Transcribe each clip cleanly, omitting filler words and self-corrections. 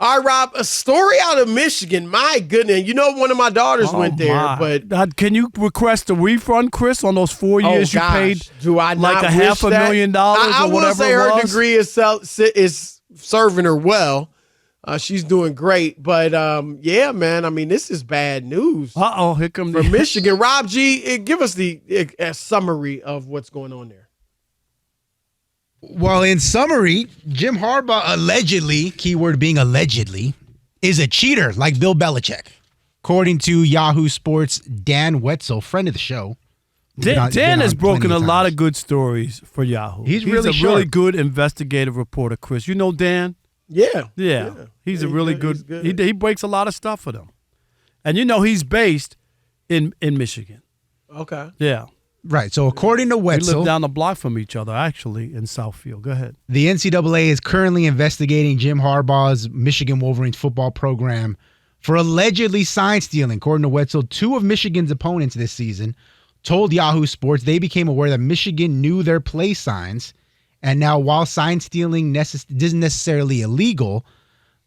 All right, Rob, a story out of Michigan. My goodness. You know, one of my daughters went there. But can you request a refund, Chris, on those 4 years you paid do I like not $500,000 I or whatever will say her degree is serving her well. She's doing great. But, yeah, man, I mean, this is bad news. Uh-oh, here comes from Michigan. Rob G., give us a summary of what's going on there. Well, in summary, Jim Harbaugh allegedly, keyword being allegedly, is a cheater like Bill Belichick. According to Yahoo Sports' Dan Wetzel, friend of the show. Dan has broken a lot of good stories for Yahoo. He's really good investigative reporter, Chris. You know Dan? Yeah. He's a really good. He breaks a lot of stuff for them. And you know he's based in Michigan. Okay. Yeah. Right. So according to Wetzel, we live down the block from each other, actually, in Southfield. Go ahead. The NCAA is currently investigating Jim Harbaugh's Michigan Wolverines football program for allegedly sign stealing. According to Wetzel, 2 of Michigan's opponents this season told Yahoo Sports they became aware that Michigan knew their play signs. And now, while sign stealing isn't necessarily illegal,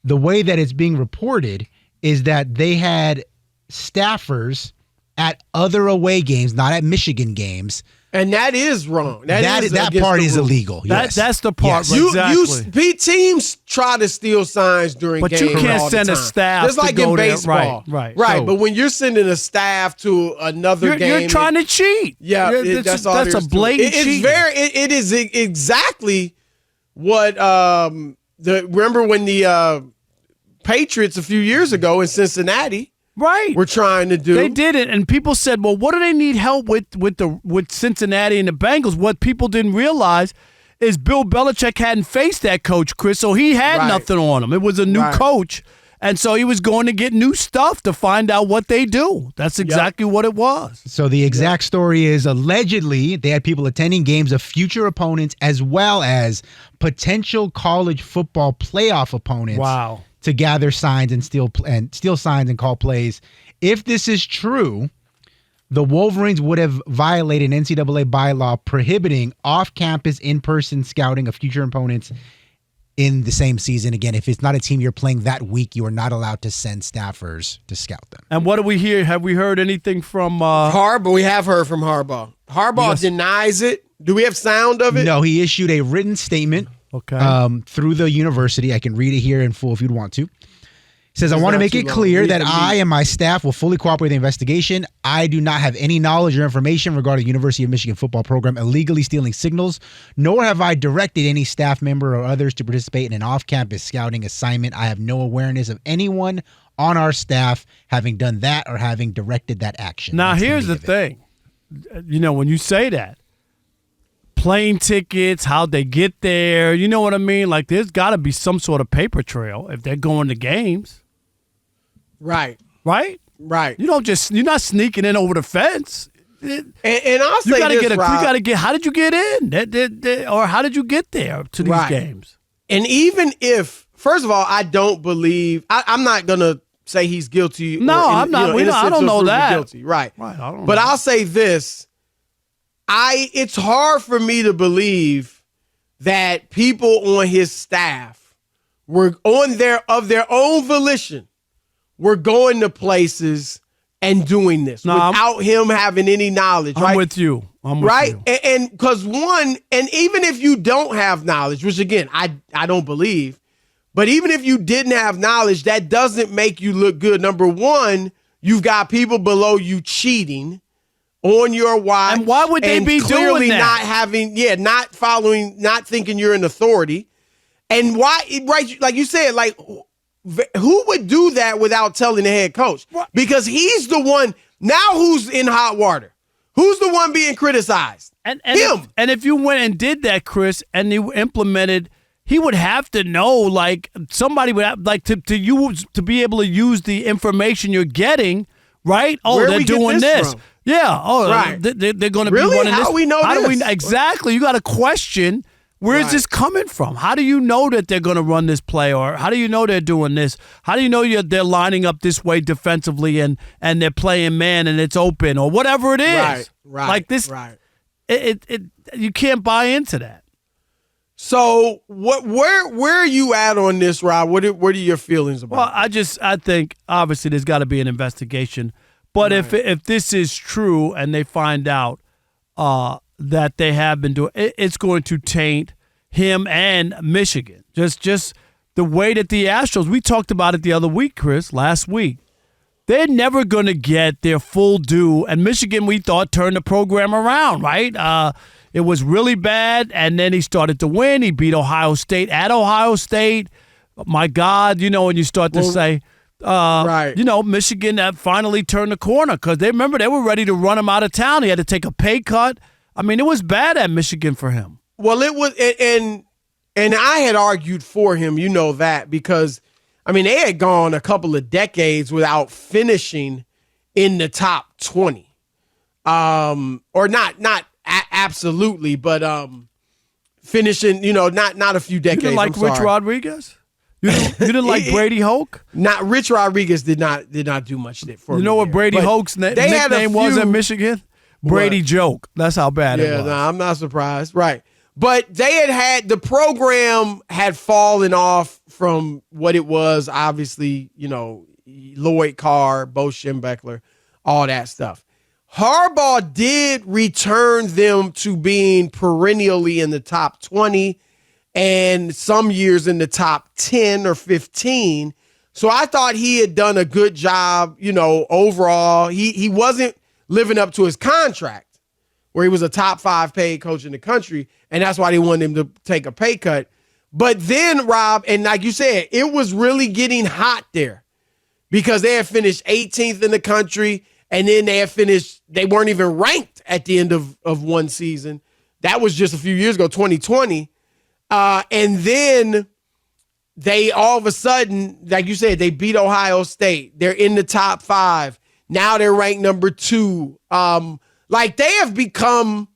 the way that it's being reported is that they had staffers at other away games, not at Michigan games. And that is wrong. That part is illegal. Yes. That's the part. Yes. Exactly. Teams try to steal signs during games. But you can't send a staff just like in baseball. Right. So, but when you're sending a staff to another game. You're trying to cheat. Yeah, that's a blatant cheat. It is exactly what remember when the Patriots a few years ago in Cincinnati. Right. We're trying to do. They did it, and people said, well, what do they need help with Cincinnati and the Bengals? What people didn't realize is Bill Belichick hadn't faced that coach, Chris, so he had nothing on him. It was a new coach, and so he was going to get new stuff to find out what they do. That's exactly what it was. So the exact story is allegedly they had people attending games of future opponents as well as potential college football playoff opponents. Wow. To gather signs and steal signs and call plays. If this is true, the Wolverines would have violated an NCAA bylaw prohibiting off-campus in-person scouting of future opponents in the same season. Again, if it's not a team you're playing that week, you are not allowed to send staffers to scout them. And what do we hear? Have we heard anything from Harbaugh? We have heard from Harbaugh. Harbaugh denies it. Do we have sound of it? No, he issued a written statement. Okay. Through the university. I can read it here in full if you'd want to. It says, I want to make it clear that I and my staff will fully cooperate with the investigation. I do not have any knowledge or information regarding the University of Michigan football program illegally stealing signals, nor have I directed any staff member or others to participate in an off-campus scouting assignment. I have no awareness of anyone on our staff having done that or having directed that action. Now, here's the thing. You know, when you say that, plane tickets, how'd they get there, you know what I mean? Like, there's got to be some sort of paper trail if they're going to games. Right. You're not sneaking in over the fence. And I'll say you gotta get. How did you get in? Or how did you get there to these games? And even if, first of all, I don't believe. I'm not gonna say he's guilty. No, I'm not. I don't know that. Guilty. Right. I don't know. But I'll say this. It's hard for me to believe that people on his staff were of their own volition were going to places and doing this without him having any knowledge. I'm with you. And because and even if you don't have knowledge, which again, I don't believe, but even if you didn't have knowledge, that doesn't make you look good. Number one, you've got people below you cheating on your watch. And why would they be clearly doing that? not following, not thinking you're an authority. And why, right, like you said, like, who would do that without telling the head coach? Because he's the one, now who's in hot water? Who's the one being criticized? And him. If you went and did that, Chris, and you implemented, he would have to know, like, somebody would have, like, to be able to use the information you're getting, right? Oh, they're doing this. From? Yeah. Oh, right. They're going to be running this. How do we know this? Exactly. You got a question. Where is this coming from? How do you know that they're going to run this play? Or how do you know they're doing this? How do you know they're lining up this way defensively and they're playing man and it's open or whatever it is? Right. Like this. Right. You can't buy into that. So where are you at on this, Rob? What are your feelings about Well, it? I think obviously there's got to be an investigation. But if this is true and they find out that they have been doing, it's going to taint him and Michigan. Just the way that the Astros, we talked about it the other week, Chris, last week. They're never going to get their full due. And Michigan, we thought, turned the program around, right? It was really bad, and then he started to win. He beat Ohio State at Ohio State. My God, when you start to say, right. Michigan finally turned the corner because they were ready to run him out of town. He had to take a pay cut. I mean, it was bad at Michigan for him. Well, it was, and I had argued for him, that, because, I mean, they had gone a couple of decades without finishing in the top 20. Or not absolutely, but finishing, not a few decades. You didn't like Rich Rodriguez? You didn't like Brady Hoke? Not Rich Rodriguez did not do much for me. You know what Brady Hoke's nickname was at Michigan? Brady Joke. That's how bad it was. Yeah, I'm not surprised. Right. But they had the program had fallen off from what it was, obviously, Lloyd Carr, Bo Schembechler, all that stuff. Harbaugh did return them to being perennially in the top 20 and some years in the top 10 or 15. So I thought he had done a good job, overall. He wasn't living up to his contract where he was a top 5 paid coach in the country, and that's why they wanted him to take a pay cut. But then, Rob, and like you said, it was really getting hot there because they had finished 18th in the country, and then they weren't even ranked at the end of one season. That was just a few years ago, 2020. And then they all of a sudden, like you said, they beat Ohio State. They're in the top 5. Now they're ranked number 2. Like they have become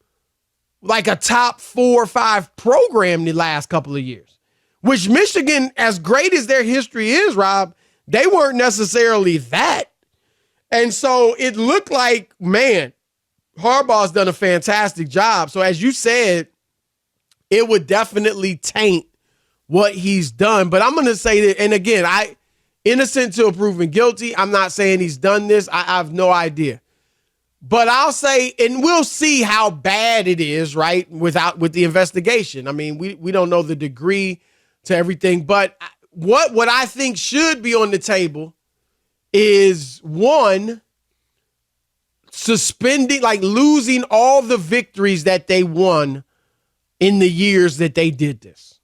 like a top 4 or 5 program the last couple of years, which Michigan, as great as their history is, Rob, they weren't necessarily that. And so it looked like, man, Harbaugh's done a fantastic job. So as you said, it would definitely taint what he's done. But I'm going to say that, and again, innocent till proven guilty. I'm not saying he's done this. I have no idea. But I'll say, and we'll see how bad it is, right, with the investigation. I mean, we don't know the degree to everything. But what I think should be on the table is, one, suspending, like losing all the victories that they won in the years that they did this.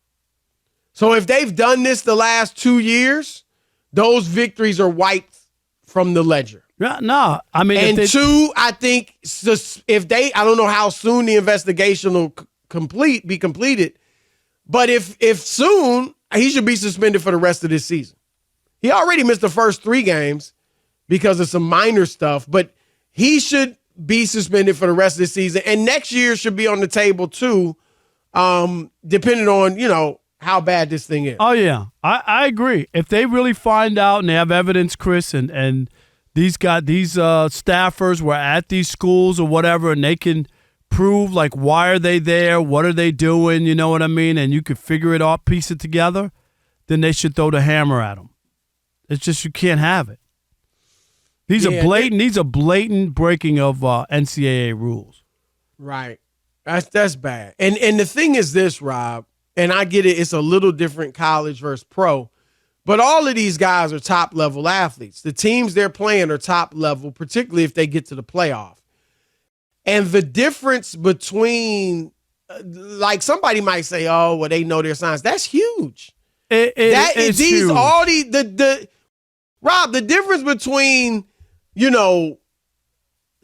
So if they've done this the last 2 years, those victories are wiped from the ledger. No, I mean, and two, I think I don't know how soon the investigation will be completed, but if soon, he should be suspended for the rest of this season. He already missed the first 3 games because of some minor stuff, but he should be suspended for the rest of the season. And next year should be on the table too, depending on, how bad this thing is. Oh, yeah. I agree. If they really find out and they have evidence, Chris, and these staffers were at these schools or whatever, and they can prove, like, why are they there? What are they doing? You know what I mean? And you could figure it out, piece it together, then they should throw the hammer at them. It's just you can't have it. These are blatant breaking of NCAA rules. Right. That's bad. And the thing is this, Rob, and I get it, it's a little different college versus pro, but all of these guys are top-level athletes. The teams they're playing are top-level, particularly if they get to the playoff. And the difference between, like somebody might say, oh, well, they know their science. That's huge. It's huge. Rob, the difference between,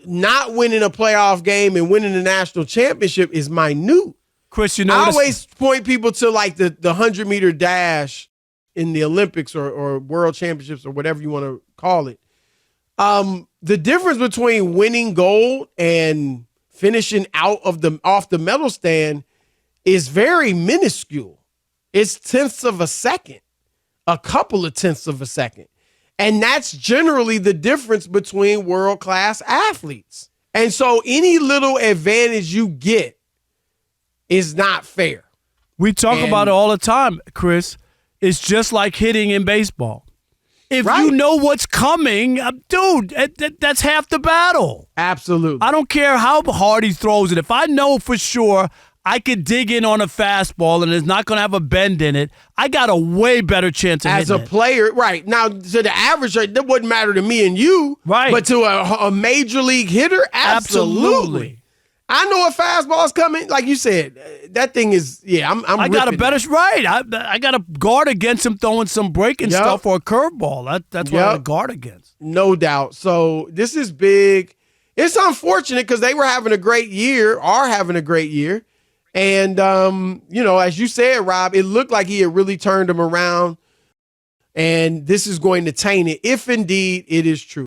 not winning a playoff game and winning the national championship is minute. Chris, I always point people to like the 100-meter dash in the Olympics or World Championships or whatever you want to call it. The difference between winning gold and finishing off the medal stand is very minuscule. It's tenths of a second, a couple of tenths of a second. And that's generally the difference between world-class athletes. And so any little advantage you get is not fair. We talk about it all the time, Chris. It's just like hitting in baseball. If you know what's coming, dude, that's half the battle. Absolutely. I don't care how hard he throws it. If I know for sure I could dig in on a fastball and it's not going to have a bend in it, I got a way better chance of hitting it. As a player, right. Now, to the average, that wouldn't matter to me and you. Right. But to a major league hitter, absolutely. I know a fastball's coming. Like you said, that thing is, I got a better, right. I got to guard against him throwing some breaking stuff or a curveball. That's what I got to guard against. No doubt. So this is big. It's unfortunate because they were having a great year, are having a great year. And, as you said, Rob, it looked like he had really turned him around. And this is going to taint it if indeed it is true.